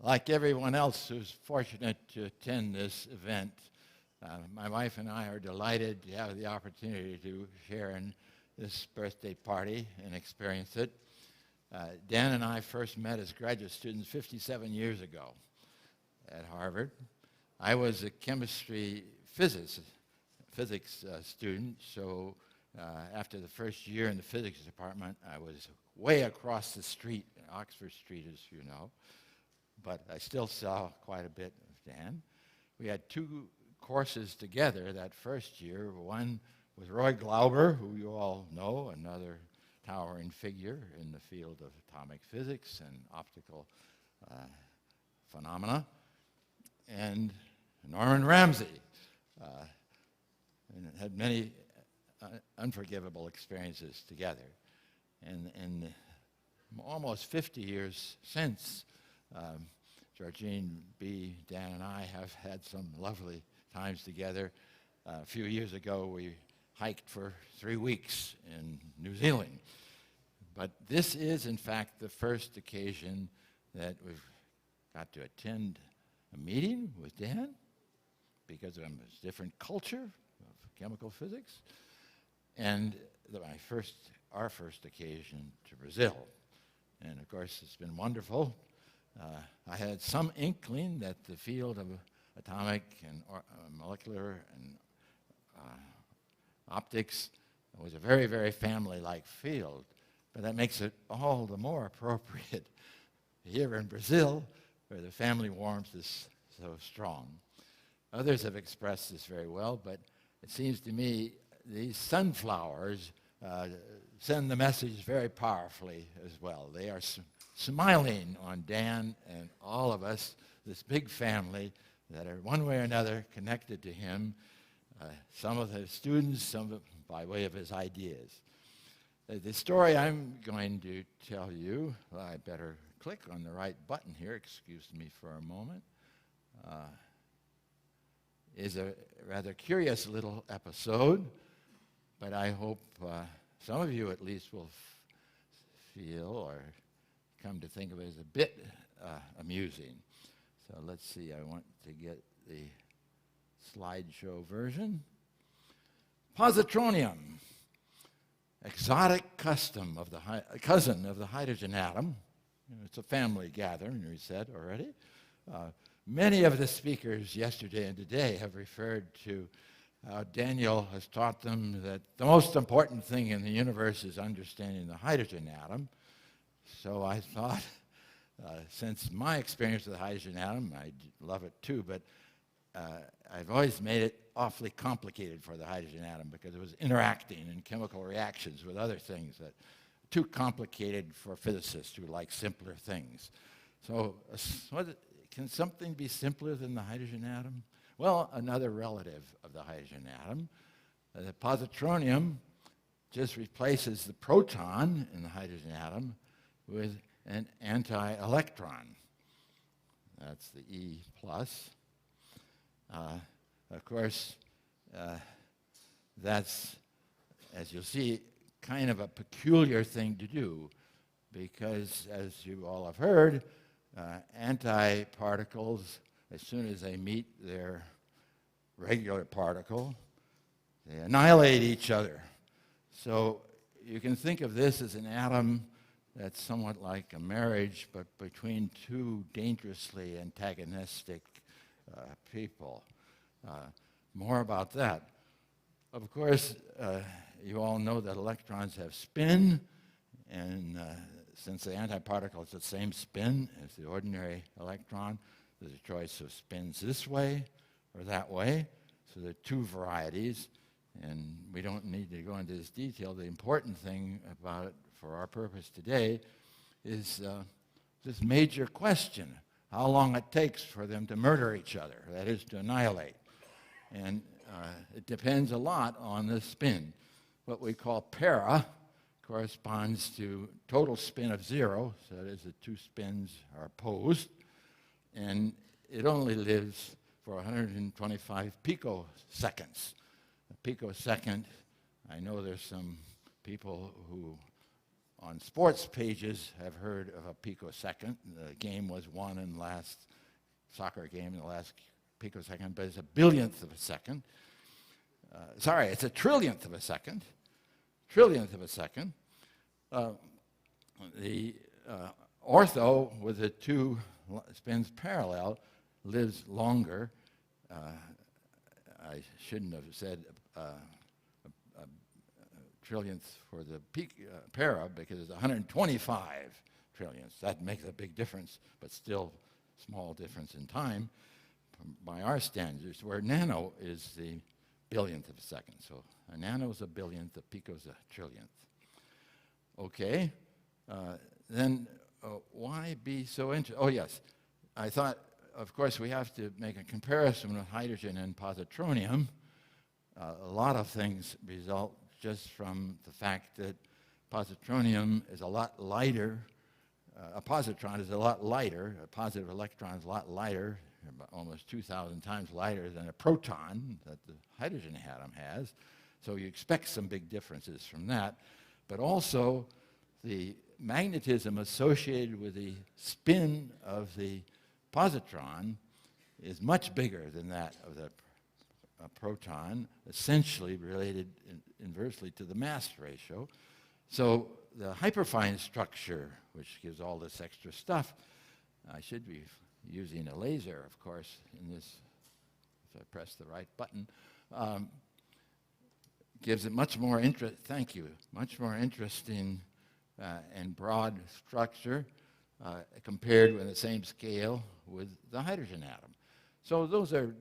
Like everyone else who's fortunate to attend this event, my wife and I are delighted to have the opportunity to share in this birthday party and experience it. Dan and I first met as graduate students 57 years ago at Harvard. I was a physics student, so after the first year in the physics department, I was way across the street, Oxford Street, as you know, but I still saw quite a bit of Dan. We had two courses together that first year, one with Roy Glauber, who you all know, another towering figure in the field of atomic physics and optical phenomena, and Norman Ramsey, and had many unforgivable experiences together. And almost 50 years since, Georgine B., Dan, and I have had some lovely times together. A few years ago, we hiked for 3 weeks in New Zealand. But this is, in fact, the first occasion that we've got to attend a meeting with Dan because of his different culture of chemical physics, and our first occasion to Brazil. And of course, it's been wonderful. I had some inkling that the field of atomic and molecular and optics was a very, very family-like field, but that makes it all the more appropriate here in Brazil, where the family warmth is so strong. Others have expressed this very well, but it seems to me these sunflowers send the message very powerfully as well. They are smiling on Dan and all of us, this big family that are one way or another connected to him, some of his students, some by way of his ideas. The story I'm going to tell you, well, I better click on the right button here, excuse me for a moment, is a rather curious little episode, but I hope some of you at least will feel or come to think of it as a bit amusing. So let's see, I want to get the slideshow version. Positronium, exotic cousin of the hydrogen atom. It's a family gathering, we said already. Many of the speakers yesterday and today have referred to how Daniel has taught them that the most important thing in the universe is understanding the hydrogen atom. So I thought, since my experience with the hydrogen atom, I love it too, but I've always made it awfully complicated for the hydrogen atom because it was interacting in chemical reactions with other things that are too complicated for physicists who like simpler things. So can something be simpler than the hydrogen atom? Well, another relative of the hydrogen atom, the positronium, just replaces the proton in the hydrogen atom with an anti-electron. That's the E+. Of course, that's, as you'll see, kind of a peculiar thing to do because, as you all have heard, antiparticles, as soon as they meet their regular particle, they annihilate each other. So you can think of this as an atom that's somewhat like a marriage, but between two dangerously antagonistic people. More about that. Of course, you all know that electrons have spin, and since the antiparticle is the same spin as the ordinary electron, there's a choice of spins this way or that way. So there are two varieties, and we don't need to go into this detail. The important thing about it for our purpose today is this major question, how long it takes for them to murder each other, that is, to annihilate. And it depends a lot on the spin. What we call para corresponds to total spin of 0, so that is the two spins are opposed, and it only lives for 125 picoseconds. A picosecond, I know there's some people who on sports pages have heard of a picosecond. The game was won in the last soccer game in the last picosecond, but it's a billionth of a second. Sorry, it's a trillionth of a second. Trillionth of a second. The ortho with the two spins parallel lives longer. I shouldn't have said trillionth for the para because it's 125 trillionths. That makes a big difference, but still small difference in time by our standards, where nano is the billionth of a second. So a nano is a billionth, a pico is a trillionth. Okay, then why be so interested? Oh yes, I thought, of course, we have to make a comparison with hydrogen and positronium. A lot of things result just from the fact that positronium is a lot lighter. A positron is a lot lighter. A positive electron is a lot lighter, almost 2,000 times lighter than a proton that the hydrogen atom has. So you expect some big differences from that. But also, the magnetism associated with the spin of the positron is much bigger than that of the proton, essentially related inversely to the mass ratio. So the hyperfine structure, which gives all this extra stuff, I should be using a laser, of course, in this, if I press the right button, gives it much more much more interesting and broad structure compared with the same scale with the hydrogen atom. So those are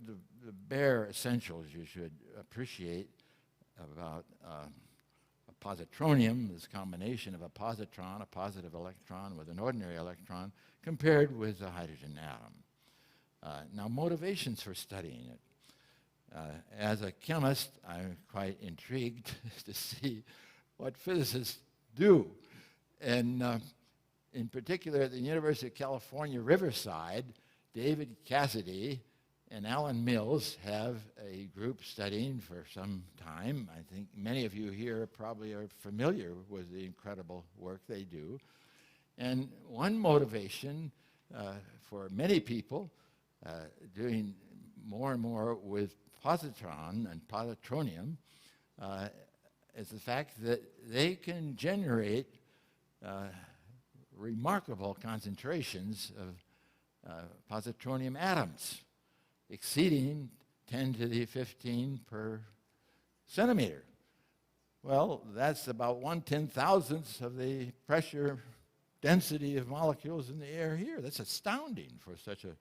the bare essentials you should appreciate about a positronium, this combination of a positron, a positive electron with an ordinary electron, compared with the hydrogen atom. Now, motivations for studying it. As a chemist, I'm quite intrigued to see what physicists do. And in particular, at the University of California, Riverside, David Cassidy and Alan Mills have a group studying for some time. I think many of you here probably are familiar with the incredible work they do. And one motivation for many people doing more and more with positron and positronium is the fact that they can generate remarkable concentrations of positronium atoms, exceeding 10 to the 15 per centimeter. Well, that's about 1/10,000th of the pressure density of molecules in the air here. That's astounding for such a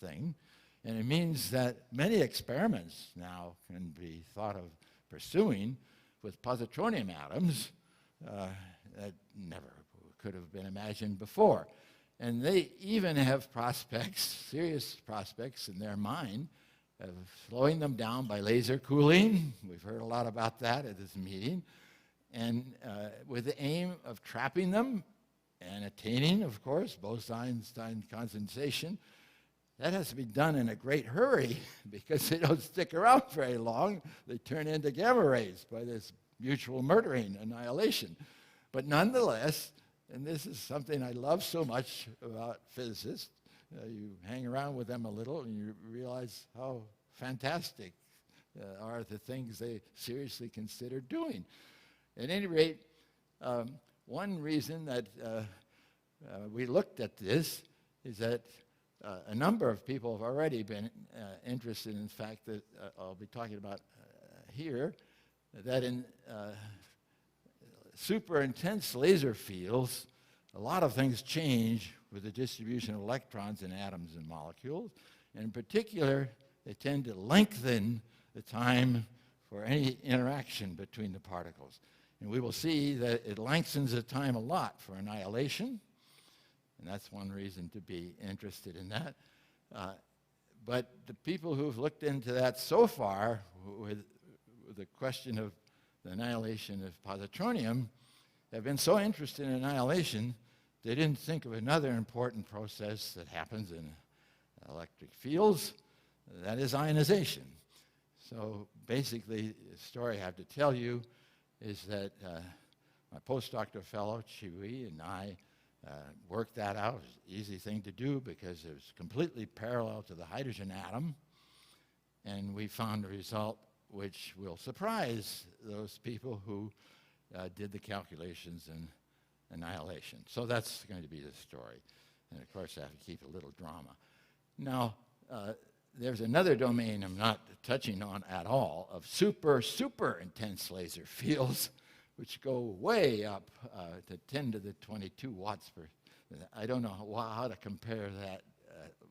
thing. And it means that many experiments now can be thought of pursuing with positronium atoms that never could have been imagined before. And they even have prospects, serious prospects in their mind, of slowing them down by laser cooling. We've heard a lot about that at this meeting. And with the aim of trapping them and attaining, of course, Bose-Einstein condensation. That has to be done in a great hurry because they don't stick around very long. They turn into gamma rays by this mutual murdering annihilation. But nonetheless, and this is something I love so much about physicists, you hang around with them a little and you realize how fantastic are the things they seriously consider doing. At any rate, one reason that we looked at this is that a number of people have already been interested in the fact that I'll be talking about here, that in super intense laser fields, a lot of things change with the distribution of electrons in atoms and molecules. And in particular, they tend to lengthen the time for any interaction between the particles. And we will see that it lengthens the time a lot for annihilation. And that's one reason to be interested in that. But the people who've looked into that so far with the question of the annihilation of positronium have been so interested in annihilation, they didn't think of another important process that happens in electric fields, that is ionization. So basically, the story I have to tell you is that My postdoctoral fellow, Chiwi, and I worked that out. It was an easy thing to do because it was completely parallel to the hydrogen atom. And we found a result which will surprise those people who did the calculations in annihilation. So that's going to be the story. And of course, I have to keep a little drama. Now, there's another domain I'm not touching on at all of super intense laser fields, which go way up to 10 to the 22 watts per. I don't know how to compare that,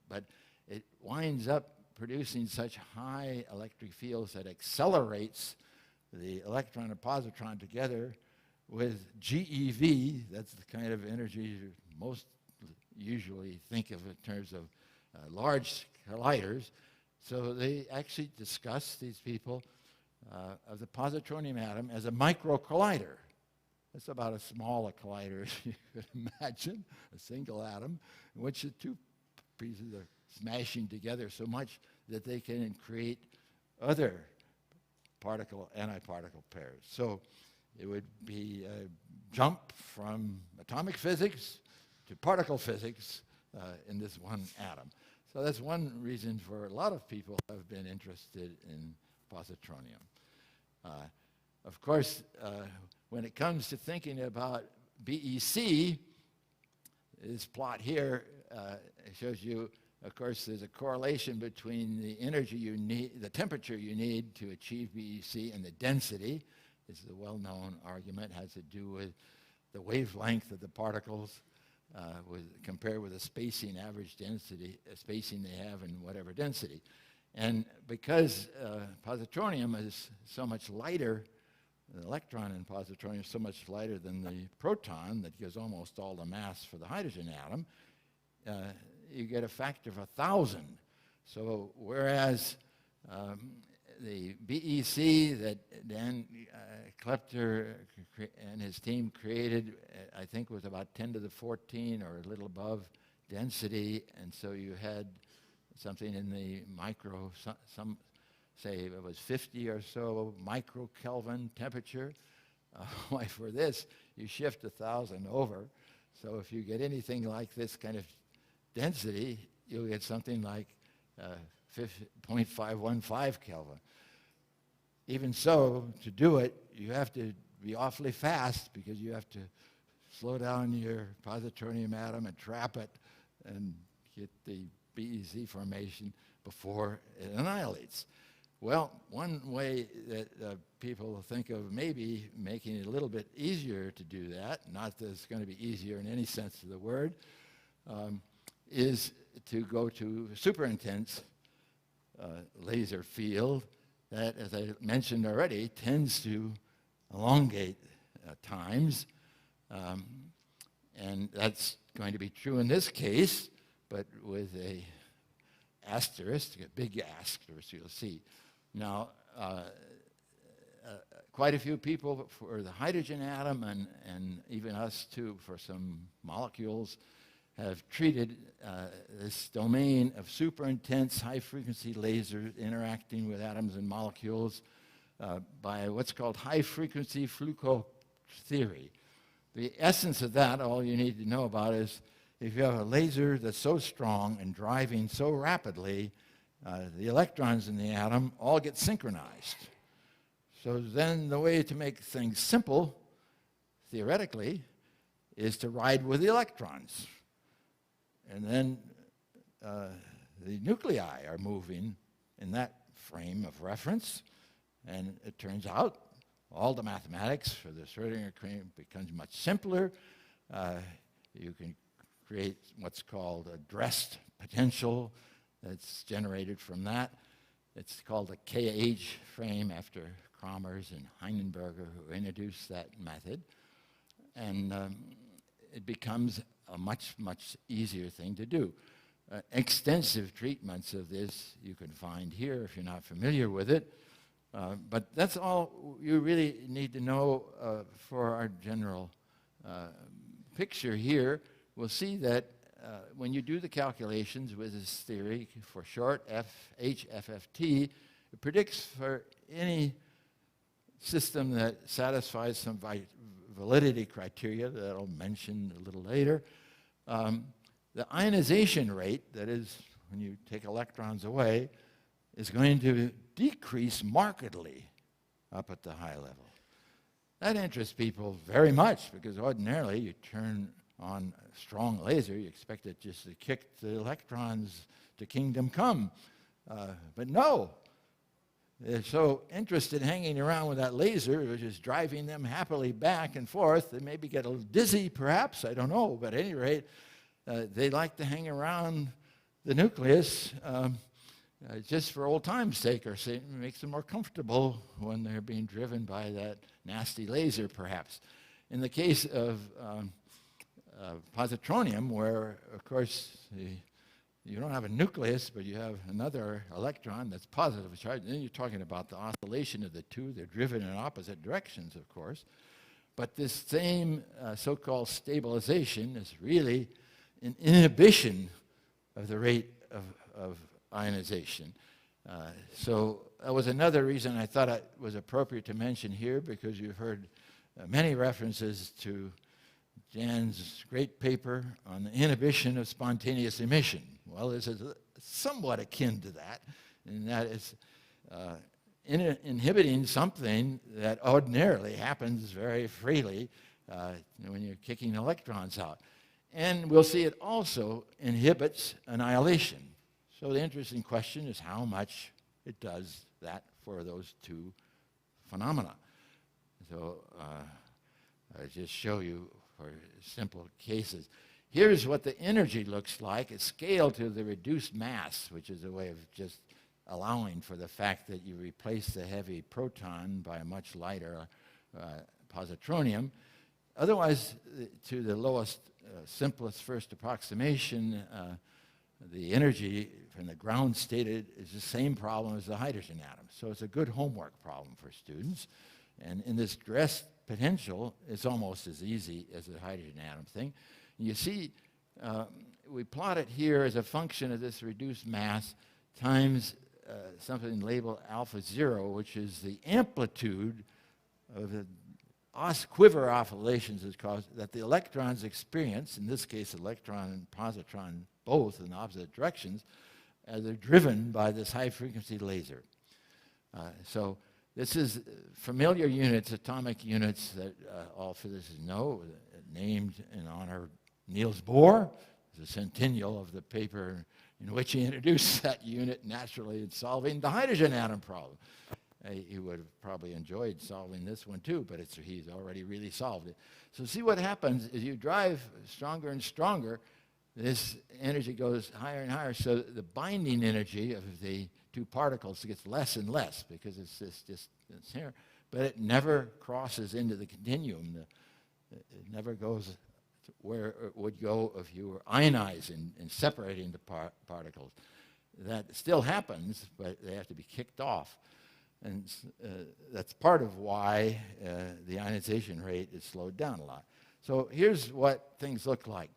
but it winds up producing such high electric fields that accelerates the electron and positron together with GeV. That's the kind of energy you most usually think of in terms of large colliders. So they actually discuss, these people, of the positronium atom as a micro collider. It's about as small a collider as you could imagine, a single atom, in which the two pieces are smashing together so much that they can create other particle-antiparticle pairs. So it would be a jump from atomic physics to particle physics in this one atom. So that's one reason for a lot of people have been interested in positronium. Of course, when it comes to thinking about BEC, this plot here shows you, of course, there's a correlation between the energy you need, the temperature you need to achieve BEC and the density. This is a well-known argument, has to do with the wavelength of the particles compared with the spacing, average density, spacing they have in whatever density. And because positronium is so much lighter, the electron in positronium is so much lighter than the proton that gives almost all the mass for the hydrogen atom, you get a factor of 1,000. So whereas the BEC that Dan Kleppner and his team created, I think was about 10 to the 14 or a little above density, and so you had something in the micro, some say it was 50 or so microkelvin temperature. Why, for this, you shift 1,000 over. So if you get anything like this kind of density, you'll get something like 0.515 Kelvin. Even so, to do it, you have to be awfully fast because you have to slow down your positronium atom and trap it and get the BEC formation before it annihilates. Well, one way that people think of maybe making it a little bit easier to do that, not that it's going to be easier in any sense of the word, is to go to super intense laser field that, as I mentioned already, tends to elongate times. And that's going to be true in this case, but with a asterisk, a big asterisk, you'll see. Now, quite a few people for the hydrogen atom and even us too for some molecules have treated this domain of super intense high frequency lasers interacting with atoms and molecules by what's called high frequency Foucault theory. The essence of that, all you need to know about is if you have a laser that's so strong and driving so rapidly, the electrons in the atom all get synchronized. So then the way to make things simple, theoretically, is to ride with the electrons. And then the nuclei are moving in that frame of reference. And it turns out all the mathematics for the Schrödinger equation becomes much simpler. You can create what's called a dressed potential that's generated from that. It's called a KH frame after Kramers and Heinenberger, who introduced that method. And it becomes a much, much easier thing to do. Extensive treatments of this you can find here if you're not familiar with it. But that's all you really need to know for our general picture here. We'll see that when you do the calculations with this theory for short HFFT, it predicts for any system that satisfies some validity criteria that I'll mention a little later. The ionization rate, that is, when you take electrons away, is going to decrease markedly up at the high level. That interests people very much because ordinarily you turn on a strong laser, you expect it just to kick the electrons to kingdom come. But no, they're so interested in hanging around with that laser, which is driving them happily back and forth. They maybe get a little dizzy, perhaps, I don't know, but at any rate, they like to hang around the nucleus just for old time's sake, or it makes them more comfortable when they're being driven by that nasty laser, perhaps. In the case of positronium, where, of course, you don't have a nucleus, but you have another electron that's positive charge, and then you're talking about the oscillation of the two. They're driven in opposite directions, of course. But this same so-called stabilization is really an inhibition of the rate of ionization. So that was another reason I thought it was appropriate to mention here, because you've heard many references to Jan's great paper on the inhibition of spontaneous emission. Well, this is somewhat akin to that, and that is inhibiting something that ordinarily happens very freely when you're kicking electrons out. And we'll see it also inhibits annihilation. So the interesting question is how much it does that for those two phenomena. So I'll just show you for simple cases. Here's what the energy looks like. It's scaled to the reduced mass, which is a way of just allowing for the fact that you replace the heavy proton by a much lighter positronium. Otherwise, to the lowest, simplest first approximation, the energy from the ground state is the same problem as the hydrogen atom. So it's a good homework problem for students. And in this dress potential, it's almost as easy as the hydrogen atom thing. And you see, we plot it here as a function of this reduced mass times something labeled alpha 0, which is the amplitude of the quiver oscillations that the electrons experience, in this case electron and positron both in opposite directions, as they're driven by this high-frequency laser. So this is familiar units, atomic units that all physicists know, named in honor of Niels Bohr, the centennial of the paper in which he introduced that unit naturally in solving the hydrogen atom problem. He would have probably enjoyed solving this one too, but he's already really solved it. So see what happens is you drive stronger and stronger, this energy goes higher and higher, so the binding energy of the two particles gets less and less because it's here, but it never crosses into the continuum. It never goes where it would go if you were ionizing and separating the particles. That still happens, but they have to be kicked off. And that's part of why the ionization rate is slowed down a lot. So here's what things look like.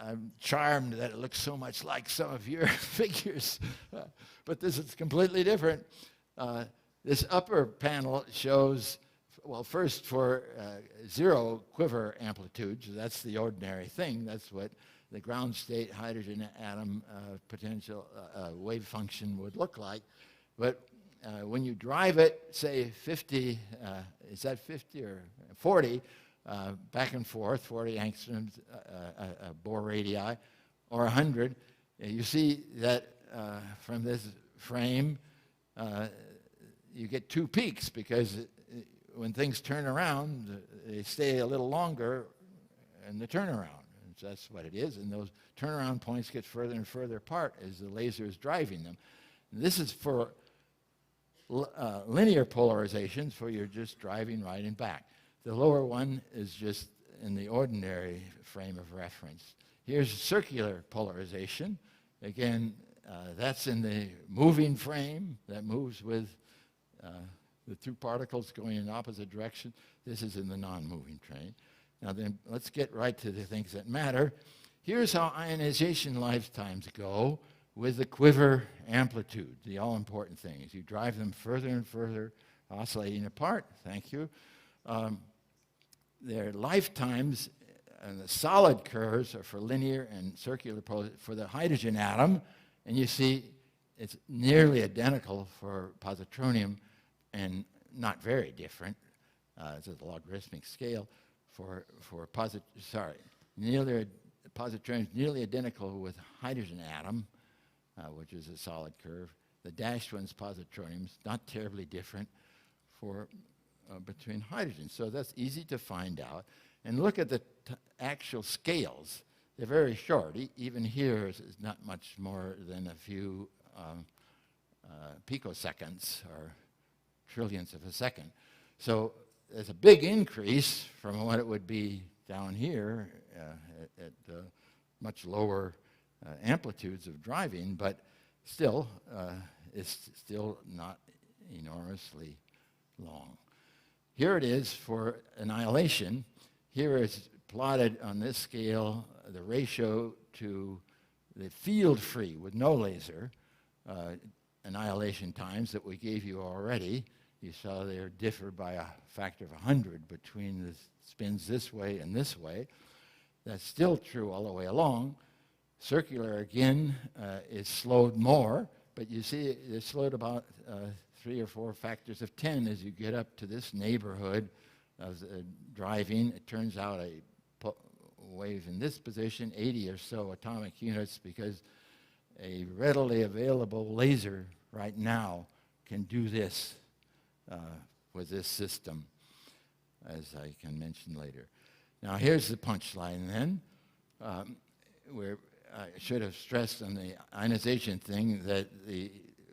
I'm charmed that it looks so much like some of your figures, but this is completely different. This upper panel shows, well, first for 0 quiver amplitudes, that's the ordinary thing. That's what the ground state hydrogen atom potential wave function would look like. But when you drive it, say 50, is that 50 or 40, back and forth, 40 angstroms, Bohr radii, or 100, you see that from this frame, you get two peaks because when things turn around, they stay a little longer in the turnaround. And so that's what it is. And those turnaround points get further and further apart as the laser is driving them. And this is for linear polarizations, for you're just driving right and back. The lower one is just in the ordinary frame of reference. Here's circular polarization. Again, that's in the moving frame that moves with the two particles going in opposite direction. This is in the non-moving train. Now then, let's get right to the things that matter. Here's how ionization lifetimes go with the quiver amplitude, the all-important thing. As you drive them further and further, oscillating apart, thank you, their lifetimes and the solid curves are for linear and circular for the hydrogen atom, and you see it's nearly identical for positronium and not very different. It's a logarithmic scale positronium is nearly identical with hydrogen atom, which is a solid curve. The dashed one's positronium, not terribly different for between hydrogen. So that's easy to find out. And look at the actual scales. They're very short. Even here is not much more than a few picoseconds or trillionths of a second. So there's a big increase from what it would be down here at much lower amplitudes of driving, but still, it's still not enormously long. Here it is for annihilation. Here is plotted on this scale the ratio to the field-free with no laser annihilation times that we gave you already. You saw they differ by a factor of 100 between the spins this way and this way. That's still true all the way along. Circular, again, is slowed more, but you see it's slowed about 3 or 4 factors of 10 as you get up to this neighborhood of driving. It turns out a wave in this position, 80 or so atomic units, because a readily available laser right now can do this with this system, as I can mention later. Now here's the punchline then, where I should have stressed on the ionization thing that the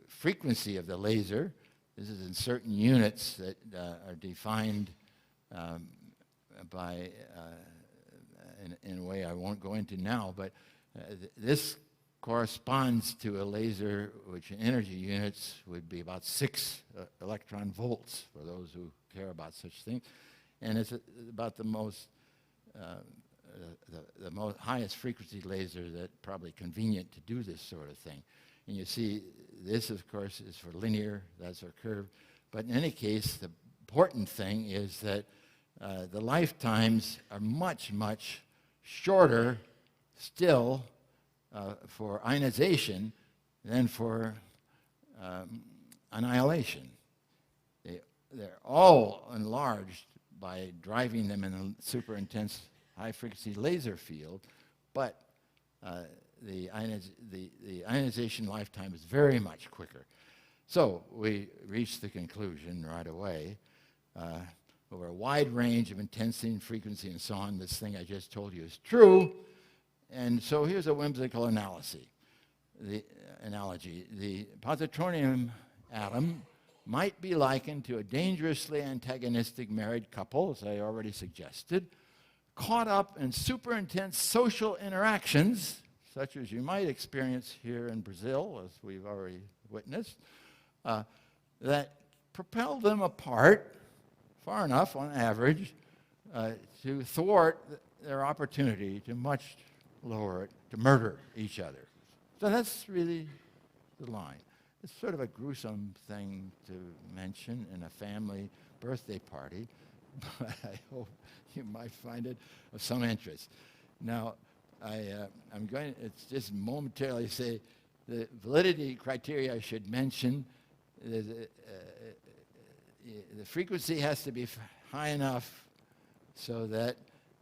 frequency of the laser, this is in certain units that are defined by, in a way I won't go into now, but this corresponds to a laser which in energy units would be about 6 electron volts for those who care about such things. And it's about the most highest frequency laser that probably convenient to do this sort of thing. And you see this, of course, is for linear, that's our curve. But in any case, the important thing is that the lifetimes are much, much shorter still for ionization than for annihilation. They're all enlarged by driving them in a super intense high-frequency laser field, but the ionization lifetime is very much quicker. So we reached the conclusion right away, over a wide range of intensity and frequency and so on, this thing I just told you is true. And so here's a whimsical analogy. The positronium atom might be likened to a dangerously antagonistic married couple, as I already suggested, caught up in super intense social interactions, such as you might experience here in Brazil, as we've already witnessed, that propel them apart far enough on average to thwart their opportunity to much lower it, to murder each other. So that's really the line. It's sort of a gruesome thing to mention in a family birthday party, but I hope you might find it of some interest. Now, I'm going to just momentarily say the validity criteria I should mention. The frequency has to be high enough so that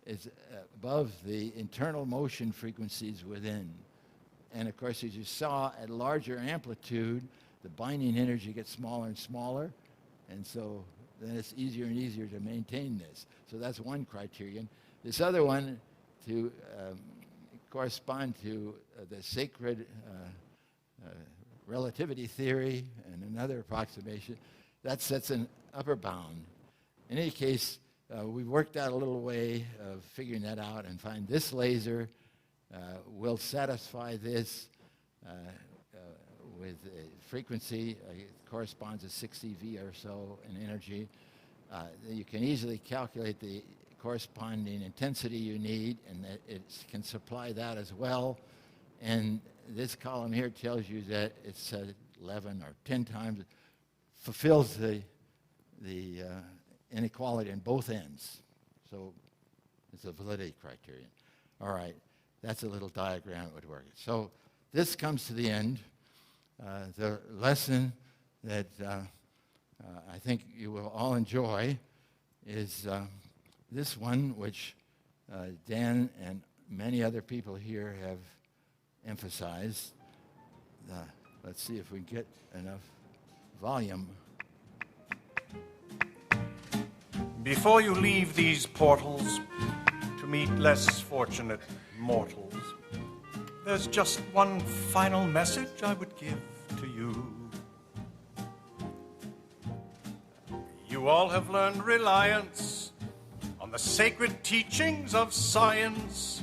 it's above the internal motion frequencies within. And of course, as you saw, at larger amplitude, the binding energy gets smaller and smaller, and so then it's easier and easier to maintain this. So that's one criterion. This other one, to correspond to the sacred relativity theory and another approximation, that sets an upper bound. In any case, we worked out a little way of figuring that out and find this laser will satisfy this with a frequency corresponds to 60 V or so in energy. You can easily calculate the corresponding intensity you need, and that it can supply that as well. And this column here tells you that it's 11 or 10 times, fulfills the inequality on both ends. So it's a validity criterion. All right, that's a little diagram that would work. So this comes to the end. The lesson that I think you will all enjoy is this one, which Dan and many other people here have emphasized. Let's see if we get enough volume. Before you leave these portals to meet less fortunate mortals, there's just one final message I would give to you. You all have learned reliance on the sacred teachings of science,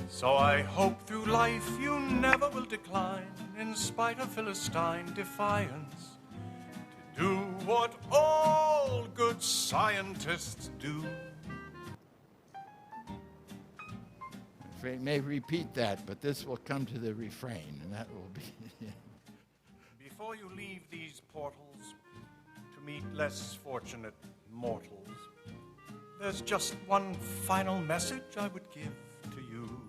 so I hope through life you never will decline, in spite of Philistine defiance, to do what all good scientists do. I may repeat that, but this will come to the refrain, and that will be... Before you leave these portals to meet less fortunate mortals, there's just one final message I would give to you.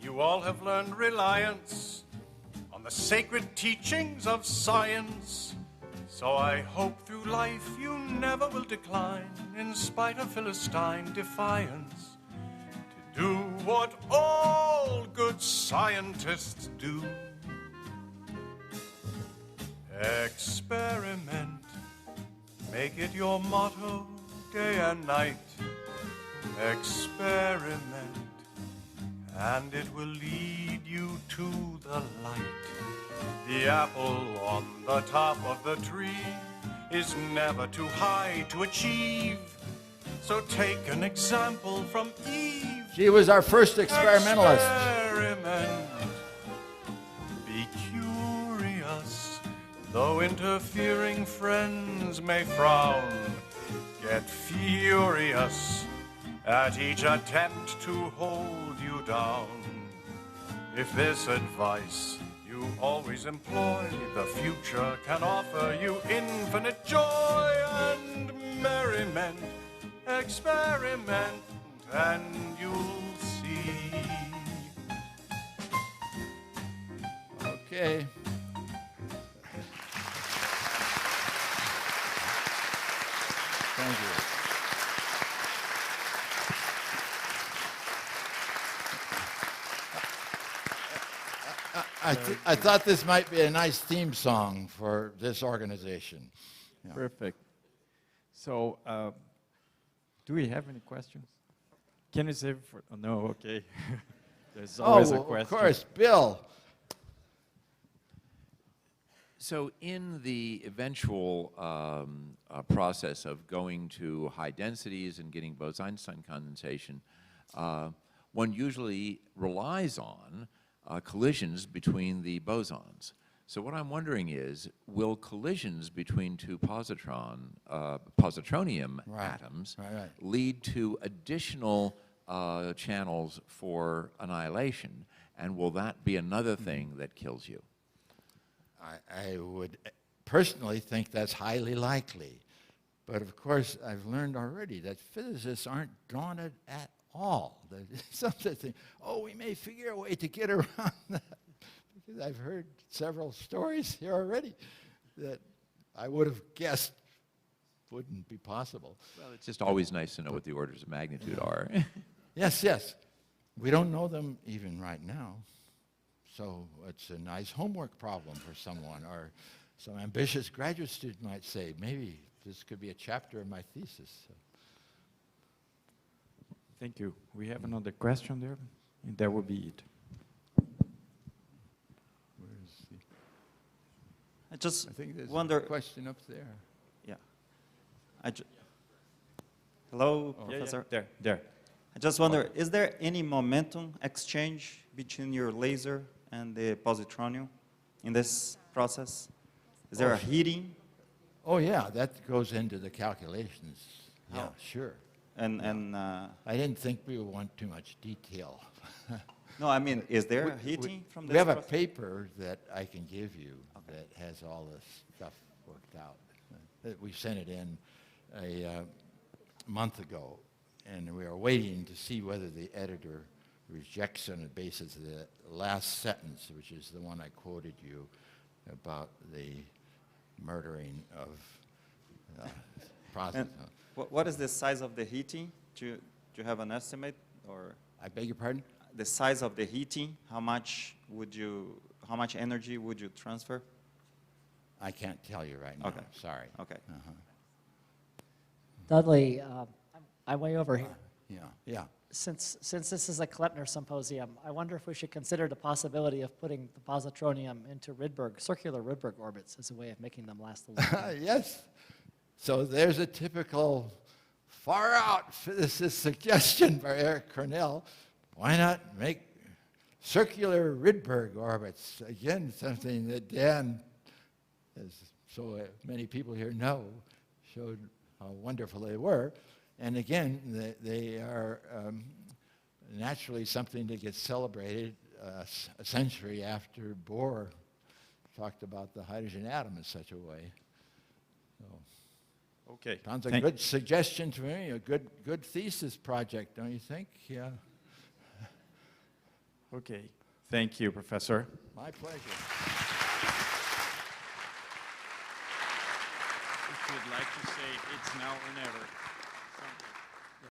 You all have learned reliance on the sacred teachings of science, so I hope through life you never will decline, in spite of Philistine defiance, to do what all good scientists do. Experiment, make it your motto day and night. Experiment, and it will lead you to the light. The apple on the top of the tree is never too high to achieve. So take an example from Eve. She was our first experimentalist. Experiment. Be curious, though interfering friends may frown. Get furious at each attempt to hold you down. If this advice you always employ, the future can offer you infinite joy and merriment. Experiment and you'll see. Okay. Thank you. I thought this might be a nice theme song for this organization. Yeah. Perfect. So, do we have any questions? Can you save for? Oh, no, okay. There's always a question. Of course, Bill. So in the eventual process of going to high densities and getting Bose-Einstein condensation, one usually relies on collisions between the bosons. So what I'm wondering is, will collisions between two positronium atoms lead to additional channels for annihilation? And will that be another thing that kills you? I would personally think that's highly likely. But of course, I've learned already that physicists aren't daunted at all. Sometimes think, oh, we may figure a way to get around that. Because I've heard several stories here already that I would have guessed wouldn't be possible. Well, it's just always nice to know what the orders of magnitude are. Yes, yes. We don't know them even right now. So it's a nice homework problem for someone, or some ambitious graduate student might say, maybe this could be a chapter of my thesis. So. Thank you. We have another question there, and that will be it. I think there's a question up there. Yeah. Hello, Professor. Yeah. There. I just wonder, is there any momentum exchange between your laser and the positronium in this process? Is there a heating? Oh, yeah, that goes into the calculations. Yeah, sure. And I didn't think we would want too much detail. no, I mean, is there a heating from this We have process? a paper that I can give you that has all this stuff worked out. We sent it in a month ago, and we are waiting to see whether the editor rejects on the basis of the last sentence, which is the one I quoted you about the murdering of And what is the size of the heating? Do you have an estimate, or I beg your pardon? the size of the heating? How much energy would you transfer? I can't tell you right now. Okay. Sorry. Okay. Dudley, I'm way over here. Yeah. Since this is a Kleppner symposium, I wonder if we should consider the possibility of putting the positronium into circular Rydberg orbits as a way of making them last a long time. Yes. So there's a typical far-out physicist suggestion by Eric Cornell. Why not make circular Rydberg orbits? Again, something that Dan, as so many people here know, showed how wonderful they were. And again, they are naturally something that gets celebrated a century after Bohr talked about the hydrogen atom in such a way. So, Okay. sounds like a good suggestion to me, a good thesis project, don't you think? Yeah. Okay. Thank you, Professor. My pleasure. If you'd like to say it's now or never.